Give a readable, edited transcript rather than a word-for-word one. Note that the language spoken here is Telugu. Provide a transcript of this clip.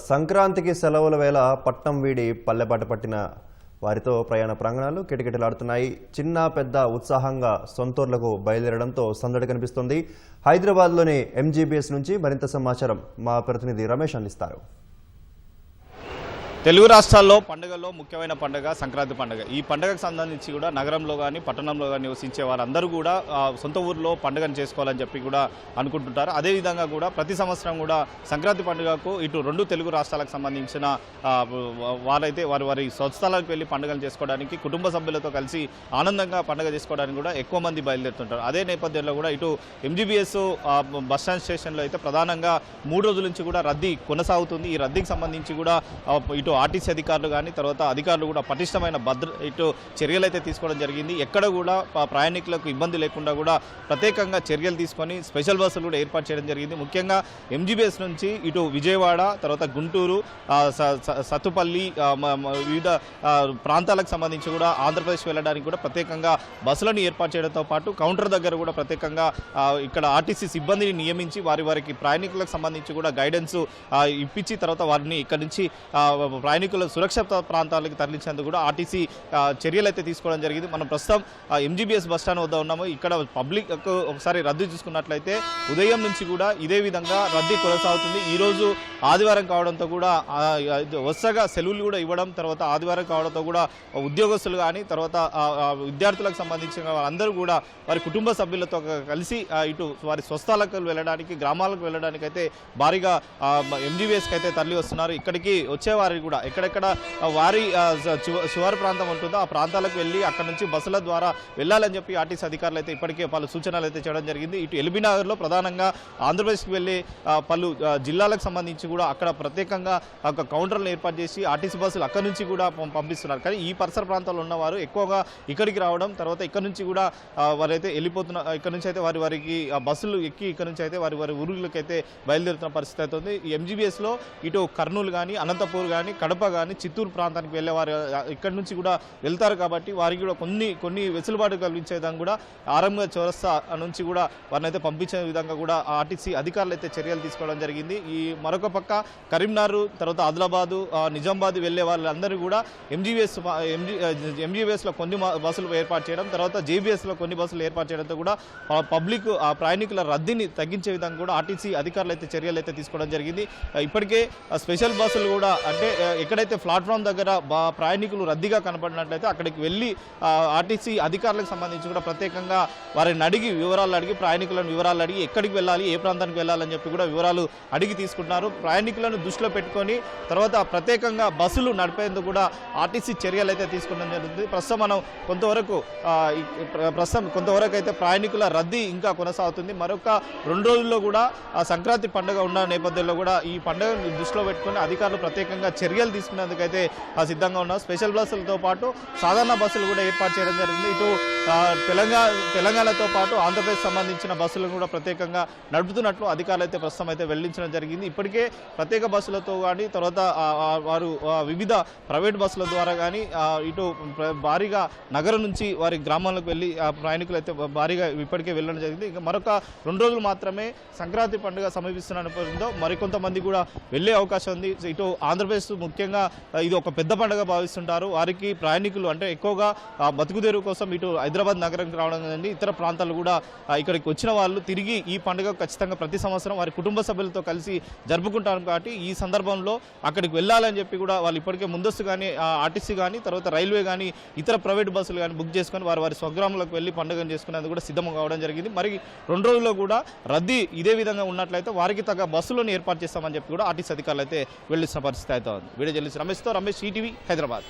సంక్రాంతికి సెలవుల వేళ పట్నం వీడి పల్లెపాట పట్టిన వారితో ప్రయాణ ప్రాంగణాలు కిటకిటలాడుతున్నాయి. చిన్న పెద్ద ఉత్సాహంగా సొంతూర్లకు బయలుదేరడంతో సందడి కనిపిస్తుంది. హైదరాబాద్లోని ఎంజీబీఎస్ నుంచి మరింత సమాచారం మా ప్రతినిధి రమేష్ అందిస్తారు. తెలుగు రాష్ట్రాల్లో పండుగల్లో ముఖ్యమైన పండుగ సంక్రాంతి పండుగ. ఈ పండుగకు సంబంధించి కూడా నగరంలో కానీ పట్టణంలో కానీ నివసించే వారందరూ కూడా సొంత ఊరిలో పండుగను చేసుకోవాలని చెప్పి కూడా అనుకుంటుంటారు. అదేవిధంగా కూడా ప్రతి సంవత్సరం కూడా సంక్రాంతి పండుగకు ఇటు రెండు తెలుగు రాష్ట్రాలకు సంబంధించిన వారైతే వారి స్వస్థలాలకు వెళ్ళి పండుగలు చేసుకోవడానికి కుటుంబ సభ్యులతో కలిసి ఆనందంగా పండుగ చేసుకోవడానికి కూడా ఎక్కువ మంది బయలుదేరుతుంటారు. అదే నేపథ్యంలో కూడా ఇటు ఎంజీబీఎస్ బస్టాండ్ స్టేషన్లో అయితే ప్రధానంగా 3 రోజుల నుంచి కూడా రద్దీ కొనసాగుతుంది. ఈ రద్దీకి సంబంధించి కూడా ఇటు ఆర్టీసీ అధికారులు కానీ తర్వాత అధికారులు కూడా పటిష్టమైన చర్యలు అయితే తీసుకోవడం జరిగింది. ఎక్కడ కూడా ప్రయాణికులకు ఇబ్బంది లేకుండా కూడా ప్రత్యేకంగా చర్యలు తీసుకొని స్పెషల్ బస్సులు కూడా ఏర్పాటు చేయడం జరిగింది. ముఖ్యంగా ఎంజీబీఎస్ నుంచి ఇటు విజయవాడ తర్వాత గుంటూరు సత్తుపల్లి వివిధ ప్రాంతాలకు సంబంధించి కూడా ఆంధ్రప్రదేశ్ వెళ్ళడానికి కూడా ప్రత్యేకంగా బస్సులను ఏర్పాటు చేయడంతో పాటు కౌంటర్ దగ్గర కూడా ప్రత్యేకంగా ఇక్కడ ఆర్టీసీ సిబ్బందిని నియమించి వారికి ప్రయాణికులకు సంబంధించి కూడా గైడెన్స్ ఇప్పించి తర్వాత వారిని ఇక్కడ నుంచి ప్రయాణికుల సురక్షిత ప్రాంతాలకు తరలించేందుకు కూడా ఆర్టీసీ చర్యలు అయితే తీసుకోవడం జరిగింది. మనం ప్రస్తుతం ఎంజీబీఎస్ బస్టాండ్ వద్ద ఉన్నాము. ఇక్కడ పబ్లిక్ ఒకసారి రద్దు చూసుకున్నట్లయితే ఉదయం నుంచి కూడా ఇదే విధంగా రద్దీ కొనసాగుతుంది. ఈరోజు ఆదివారం కావడంతో కూడా వరుసగా సెలవులు కూడా ఇవ్వడం, తర్వాత ఆదివారం కావడంతో కూడా ఉద్యోగస్తులు కానీ తర్వాత విద్యార్థులకు సంబంధించిన వాళ్ళందరూ కూడా వారి కుటుంబ సభ్యులతో కలిసి ఇటు వారి స్వస్థలాలకు వెళ్ళడానికి గ్రామాలకు వెళ్ళడానికి అయితే భారీగా ఎంజీబీఎస్కి అయితే తరలి వస్తున్నారు. ఇక్కడికి వచ్చేవారి కూడా ఎక్కడెక్కడ వారి శివారు ప్రాంతం ఉంటుందో ఆ ప్రాంతాలకు వెళ్ళి అక్కడ నుంచి బస్సుల ద్వారా వెళ్ళాలని చెప్పి ఆర్టీసీ అధికారులు అయితే ఇప్పటికే పలు సూచనలు అయితే చేయడం జరిగింది. ఇటు ఎల్బీనగర్లో ప్రధానంగా ఆంధ్రప్రదేశ్కి వెళ్ళే పలు జిల్లాలకు సంబంధించి కూడా అక్కడ ప్రత్యేకంగా ఒక కౌంటర్లను ఏర్పాటు చేసి ఆర్టీసీ బస్సులు అక్కడి నుంచి కూడా పంపిస్తున్నారు. కానీ ఈ పరిసర ప్రాంతాల్లో ఉన్నవారు ఎక్కువగా ఇక్కడికి రావడం, తర్వాత ఇక్కడ నుంచి కూడా వారైతే వెళ్ళిపోతున్న ఇక్కడ నుంచి అయితే వారికి బస్సులు ఎక్కి ఇక్కడ నుంచి అయితే వారి ఊరులకు అయితే బయలుదేరుతున్న పరిస్థితి అవుతుంది. ఈ ఎంజీబీఎస్లో ఇటు కర్నూలు కానీ అనంతపూర్ కానీ కడప కానీ చిత్తూరు ప్రాంతానికి వెళ్ళే వారు ఇక్కడ నుంచి కూడా వెళ్తారు. కాబట్టి వారికి కూడా కొన్ని వెసులుబాటు కల్పించే విధంగా కూడా ఆరంభ చౌరస్తా నుంచి కూడా వారిని అయితే పంపించే విధంగా కూడా ఆర్టీసీ అధికారులు అయితే చర్యలు తీసుకోవడం జరిగింది. ఈ మరొక పక్క కరీంనగర్ తర్వాత ఆదిలాబాదు నిజామాబాద్ వెళ్ళే వాళ్ళందరూ కూడా ఎంజీబీఎస్లో కొన్ని బస్సులు ఏర్పాటు చేయడం, తర్వాత జేబీఎస్లో కొన్ని బస్సులు ఏర్పాటు చేయడంతో కూడా పబ్లిక్ ప్రయాణికుల రద్దీని తగ్గించే విధంగా కూడా ఆర్టీసీ అధికారులు అయితే చర్యలు అయితే తీసుకోవడం జరిగింది. ఇప్పటికే స్పెషల్ బస్సులు కూడా అంటే ఎక్కడైతే ప్లాట్ఫామ్ దగ్గర ప్రయాణికులు రద్దీగా కనపడినట్లయితే అక్కడికి వెళ్ళి ఆర్టీసీ అధికారులకు సంబంధించి కూడా ప్రత్యేకంగా వారిని అడిగి వివరాలు అడిగి ప్రయాణికులను వివరాలు అడిగి ఎక్కడికి వెళ్ళాలి ఏ ప్రాంతానికి వెళ్ళాలని చెప్పి కూడా వివరాలు అడిగి తీసుకుంటున్నారు. ప్రయాణికులను దృష్టిలో పెట్టుకొని తర్వాత ప్రత్యేకంగా బస్సులు నడిపేందుకు కూడా ఆర్టీసీ చర్యలు అయితే తీసుకోవడం జరుగుతుంది. ప్రస్తుతం మనం కొంతవరకు అయితే ప్రయాణికుల రద్దీ ఇంకా కొనసాగుతుంది. మరొక 2 రోజుల్లో కూడా సంక్రాంతి పండుగ ఉన్న నేపథ్యంలో కూడా ఈ పండుగను దృష్టిలో పెట్టుకొని అధికారులు ప్రత్యేకంగా చర్యలు తీసుకునేందుకైతే సిద్ధంగా ఉన్నారు. స్పెషల్ బస్సులతో పాటు సాధారణ బస్సులు కూడా ఏర్పాటు చేయడం జరిగింది. ఇటు తెలంగాణతో పాటు ఆంధ్రప్రదేశ్ సంబంధించిన బస్సులను కూడా ప్రత్యేకంగా నడుపుతున్నట్లు అధికారులు అయితే ప్రస్తుతం అయితే వెల్లడించడం జరిగింది. ఇప్పటికే ప్రత్యేక బస్సులతో కానీ తర్వాత వారు వివిధ ప్రైవేట్ బస్సుల ద్వారా కానీ ఇటు భారీగా నగరం నుంచి వారి గ్రామాలకు వెళ్ళి ప్రయాణికులు అయితే భారీగా ఇప్పటికే వెళ్ళడం జరిగింది. ఇంకా మరొక 2 రోజులు మాత్రమే సంక్రాంతి పండుగ సమీపిస్తున్న నేపథ్యంలో మరికొంతమంది కూడా వెళ్ళే అవకాశం ఉంది. ఇటు ఆంధ్రప్రదేశ్ ముఖ్యంగా ఇది ఒక పెద్ద పండుగ భావిస్తుంటారు. వారికి ప్రయాణికులు అంటే ఎక్కువగా బతుకుదేరు కోసం ఇటు హైదరాబాద్ నగరంకి రావడం కానీ ఇతర ప్రాంతాలు కూడా ఇక్కడికి వచ్చిన వాళ్ళు తిరిగి ఈ పండుగ ఖచ్చితంగా ప్రతి సంవత్సరం వారి కుటుంబ సభ్యులతో కలిసి జరుపుకుంటారు. కాబట్టి ఈ సందర్భంలో అక్కడికి వెళ్ళాలని చెప్పి కూడా వాళ్ళు ఇప్పటికే ముందస్తు కానీ ఆర్టీసీ కానీ తర్వాత రైల్వే కానీ ఇతర ప్రైవేట్ బస్సులు కానీ బుక్ చేసుకొని వారి స్వగ్రామాలకు వెళ్ళి పండుగను చేసుకునేందుకు కూడా సిద్ధం కావడం జరిగింది. మరి 2 రోజుల్లో కూడా రద్దీ ఇదే విధంగా ఉన్నట్లయితే వారికి తగ్గ బస్సులను ఏర్పాటు చేస్తామని చెప్పి కూడా ఆర్టీసీ అధికారులు అయితే వెళ్లిస్తున్న పరిస్థితి అయితే ఉంది. Video journalist Ramesh ETV Hyderabad.